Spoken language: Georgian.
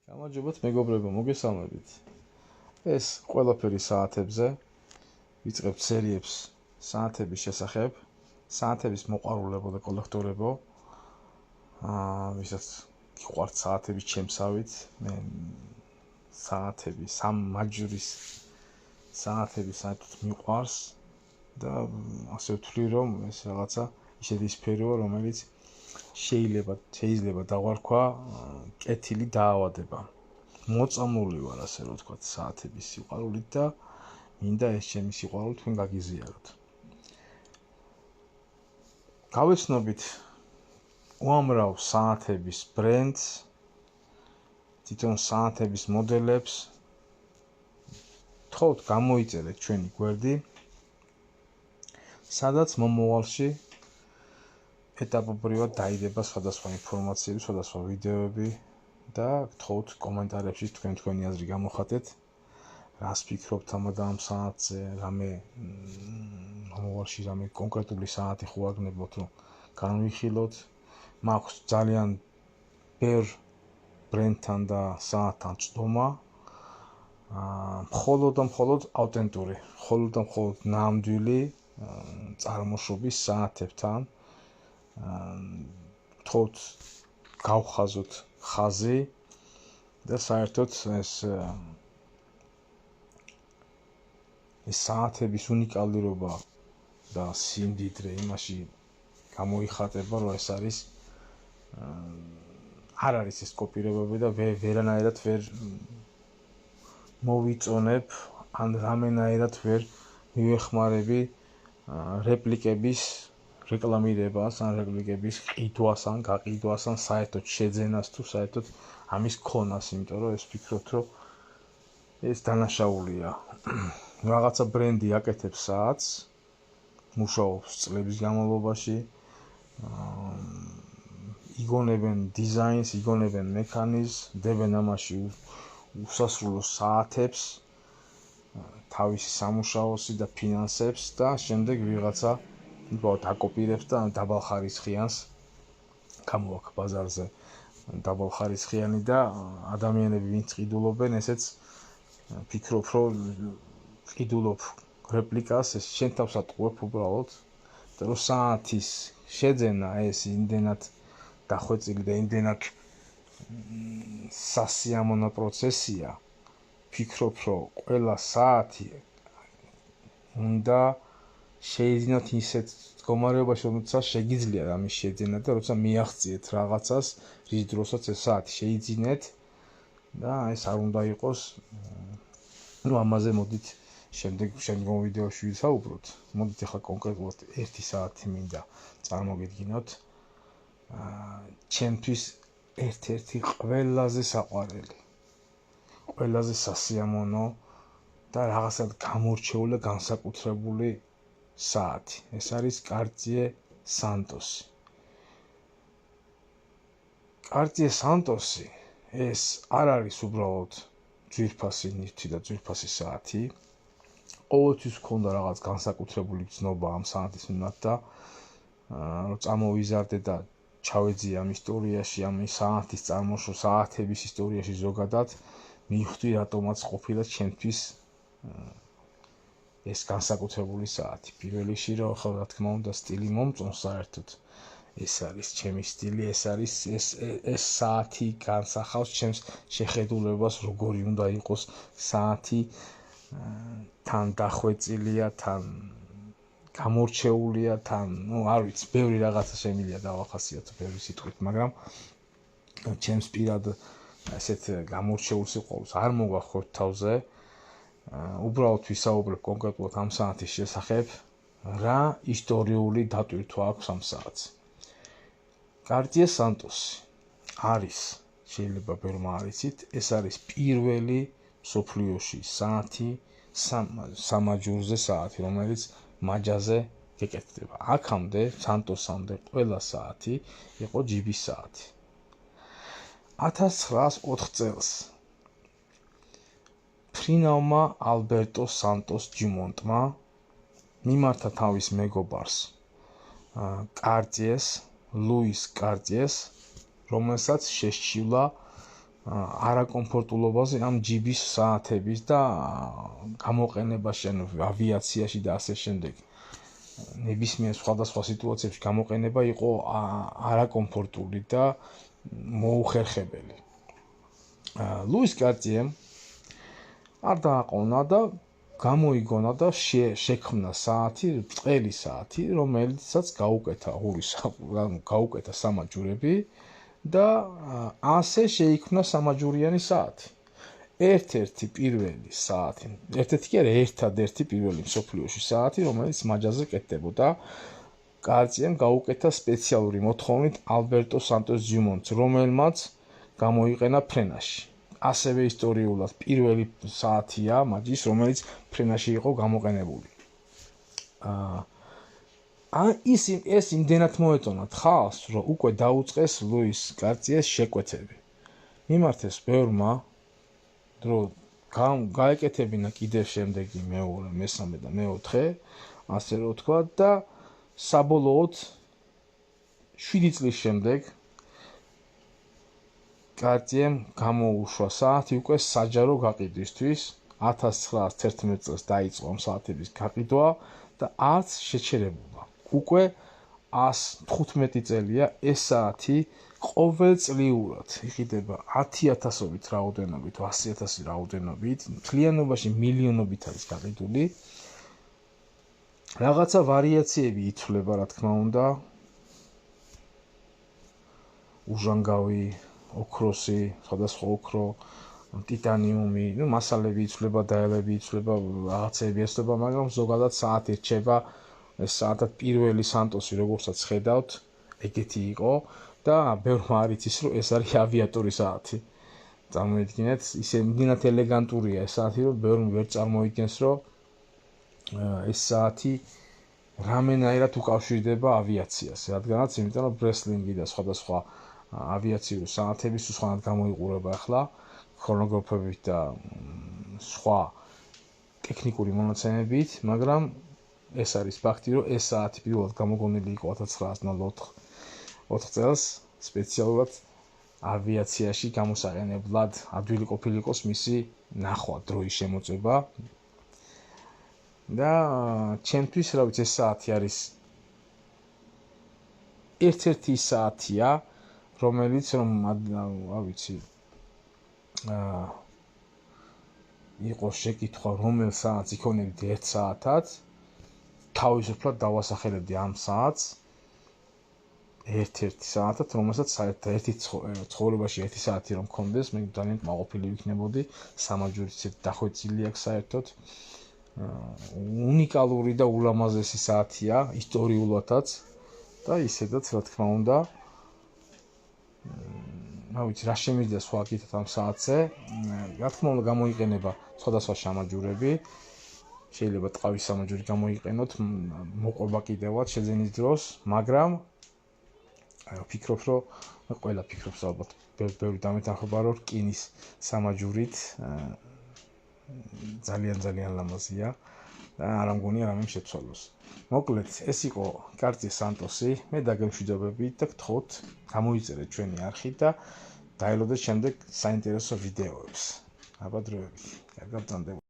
გამარჯობათ მეგობრებო, მოგესალმებით. ეს ყველაფერი საათებზე ვიწყებთ სერიებს საათების შესახებ, საათების მოყვარულებო და კოლექტორებო. ვისაც გიყვართ საათების ჩემსავით, მე საათები, სამ მაჯურის საათები საერთოდ მიყვარს და ასე ვთვლი, რომ ეს რაღაცა ისეთი სფეროა, რომელიც შეიძლება დავარქვა კეთილი დაავადება. მოწამული ვარ, ასე რომ ვთქვათ, საათების სიყვარულით და მინდა ეს ჩემი სიყვარული თქვენ გაგიზიაროთ. გავეცნობით უამრავ საათების ბრენდს, თვითონ საათების მოდელებს, თხოვთ გამოიწერეთ ჩვენი გვერდი, სადაც მომავალში ეტაპობრივად დაიდება სხვადასხვა ინფორმაციები, სხვადასხვა ვიდეოები და გთხოვთ კომენტარებში თქვენი აზრი გამოხატეთ. რას ფიქრობთ ამ საათზე, რამე მომავალში რამე კონკრეტული საათი ხო აგნებოთ, რომ განვიხილოთ. მაქვს ძალიან ბევრ ბრენდთან და საათთან წვდომა. მხოლოდ ავტენტური, მხოლოდ ნამდვილი წარმოშობის საათებთან. გთხოვთ გავხაზოთ ხაზი და საერთოდ ეს საათების უნიკალურობა და სიმდიდრე იმაში გამოიხატება, რომ ეს არის არ არის ეს კოპირებები და ვერანაირად ვერ მოვიწონებ ან რამენაირად ვერ მივეხმარები რეპლიკების რეკლამირებას ან რეპლიკების ყიდვას ან გაყიდვას ან საერთოდ შეძენას თუ საერთოდ ამის ქონას, იმიტომ რომ ეს ვფიქრობთ, რომ ეს დანაშაულია. რაღაცა ბრენდი აკეთებს საათს, მუშაობს წლების განმავლობაში, იგონებენ დიზაინს, იგონებენ მექანიზმს, დებენ ამაში უსასრულო საათებს, თავისი სამუშაოსი და ფინანსებს და შემდეგ ვიღაცა აკოპირებს და დაბალხარისხიანს გამოაქვს ბაზარზე. დაბალხარისხიანი და ადამიანები ვინც ყიდულობენ, ესეც ფიქრობ, რომ ყიდულობ რეპლიკას, ეს შენ თავს ატყუებ უბრალოდ და რომ საათის შეძენა ეს იმდენად დახვეწილი და იმდენად სასიამოვნო პროცესია, ფიქრობ, რომ ყველა საათი უნდა შეიძინოთ ისეთ მდგომარეობაში, რომელსაც შეგიძლიათ ამის შეძენა და როცა მიაღწიეთ რაღაცას, რის დროსაც ეს საათი შეიძინეთ და ეს არ უნდა იყოს. ამაზე მოდით შემდგომ ვიდეოში ვისაუბროთ. მოდით ახლა კონკრეტულად ერთი საათი მინდა წარმოგიდგინოთ. ჩემთვის ერთ-ერთი ყველაზე საყვარელი, ყველაზე სასიამოვნო და რაღაცად გამორჩეული და განსაკუთრებული საათი. ეს არის Cartier Santos. Cartier Santos ეს არ არის უბრალოდ ძვირფასი ნივთი და ძვირფასი საათი. ყოველთვის ჰქონდა რაღაც განსაკუთრებული გზნობა ამ საათის მიმართ და რომ წამოვიზარდე და ჩავეძიე ამ ისტორიაში, ამ საათის წარმოშო, საათების ისტორიაში ზოგადად, მივხვდი რატომაც ყოფილა ჩემთვის ეს განსაკუთრებული საათი. პირველ რიგში რომ ხო რა თქმა უნდა სტილი მომწონს საერთოდ. ეს არის ჩემი სტილი, ეს საათი განსახავს ჩემს შეხედულებას, როგორი უნდა იყოს საათი, თან დახვეწილია, თან გამორჩეულია, თან, არ ვიცი, ბევრი რაღაცა შემიძლია დავახასიათო ბევრი სიტყვით, მაგრამ ჩემს პირად ესეთ გამორჩეულ სიყვარულს არ მოგახორთ თავზე. უბრალოდ ვისაუბრებ კონკრეტულად ამ საათის შესახებ, რა ისტორიული დატვირთვა აქვს ამ საათს. Cartier Santos არის, შეიძლება ბევრმა არ იცით, ეს არის პირველი მსოფლიოში საათი, სამაჯურზე საათი, რომელიც მაჯაზე გეკეთდება. აქამდე, Santosამდე ყველა საათი იყო ჯიბის საათი. 1904 წელს ფრინავმა ალბერტო სანტოს ჯუმონტმა მიმართა თავის მეგობარს Cartier's, ლუის Cartier's, რომელსაც შესჩივლა არაკომფორტულობაზე ამ ჯიბის საათების და გამოყენებაში, ანუ ავიაციაში და ასე შემდეგ. ნებისმიერ სხვადასხვა სიტუაციებში გამოყენება იყო არაკომფორტული და მოუხერხებელი. ლუის კარტიემ არ დააყოვნა და გამოიგონა და შექმნა საათი, ბრტყელი საათი, რომელიცაც გაუკეთა სამაჯურები და ასე შეიქმნა სამაჯურიანი საათი. ერთ-ერთი პირველი საათი, ერთ-ერთი კი არა, ერთადერთი პირველი მსოფლიოში საათი, რომელიც მაჯაზე კეთდებოდა. კარტიემ გაუკეთა სპეციალური მოთხოვნით ალბერტო სანტოს დუმონტს, რომელმაც გამოიყენა ფრენაში. ასევე ისტორიულად პირველი საათია მაჯის, რომელიც ფრენაში იყო გამოყენებული. ეს იმდენად მოეწონათ ხალხს, რომ უკვე დაუწყეს ლუის კარტიეს შეკვეთები. მიმართეს ბევრმა, რომ გაეკეთებინა კიდევ შემდეგი მეორე, მესამე და მეოთხე, ასე რომ ვთქვა და საბოლოოდ 7 წლის შემდეგ კარტიემ გამოუშვა საათი უკვე საჯარო გაყიდვისთვის. 1911 წელს დაიწყო ამ საათების გაყიდვა და არც შეჩერებულა. უკვე 115 წელია ეს საათი ყოველწლიურად იყიდება 10,000-ობით რაოდენობით, 100,000 რაოდენობით, მთლიანობაში მილიონობით არის გაყიდული. რაღაცა ვარიაციები იცვლება, რა თქმა უნდა. უჟანგავი, ოქროსი, სხვადასხვა ოქრო, ტიტანიუმი, მასალები იცვლება, დაელები იცვლება, რაღაცები იცვლება, მაგრამ ზოგადად საათი რჩება. ეს საათად პირველი სანტოსი, როგორცაც ხედავთ, ეგეთი იყო და ბევრმა არ იცის, რომ ეს არის ავიატორი საათი. წარმოიდგინეთ, ისე იმდენად ელეგანტურია ეს საათი, რომ ბევრმა ვერ წარმოიდგენს, რომ ეს საათი რამენაირად უკავშირდება ავიაციას, რადგანაც იმიტომ რომ ბრესლინგი და სხვადასხვა ავიაციური საათების უცხოად გამოიყურება ახლა ქრონოგრაფებით და სხვა ტექნიკური მონაცემებით, მაგრამ ეს არის ფაქტი, რომ ეს საათი პირველად გამოგონილი იყო 1904 წელს სპეციალურად ავიაციაში გამოსაყენებლად, ადვილი ყოფილი იყოს მისი ნახვა, დროის შემოწმება. და ჩემთვის, რა ვიცი, ეს საათი არის ერთ-ერთი საათია, რომელიც რა ვიცი, იყო შეკითხვა, რომელ საათს იქონებდი 1 საათად, თავისუფლად დავასახელებდი ამ საათს ერთ-ერთი საათად, რომელსაც ერთი ცხოვრებაში 1 საათი რომ მქონდეს, მე ძალიან კმაყოფილი ვიქნებოდი, სამაჯურიც დახვეწილი აქვს საერთოდ. უნიკალური და ულამაზესი საათია ისტორიულადაც და ისედაც, რა თქმა უნდა. რა ვიცი, რა შემიძლია სხვა კითხოთ ამ საათზე. რა თქმა უნდა, გამოიყენება სხვადასხვა სამაჯურები. შეიძლება ტყავის სამაჯური გამოიყენოთ, მოყვება კიდევაც შეძენის დროს, მაგრამ ვფიქრობ, რომ ყველა ფიქრობს ალბათ, ბევრი დამეთანხმება, რომ რკინის სამაჯურით ძალიან ლამაზია და არ ამგონია რამე შეცვალოს. მოკლედ, ეს იყო კარტიე სანტოსი, მე დაგემშვიდობებით და გთხოვთ, გამოიწერეთ ჩვენი არხი და დაელოდეთ შემდეგ საინტერესო ვიდეოებს. აბა დროებით. კარგად გრძანდებოდეთ.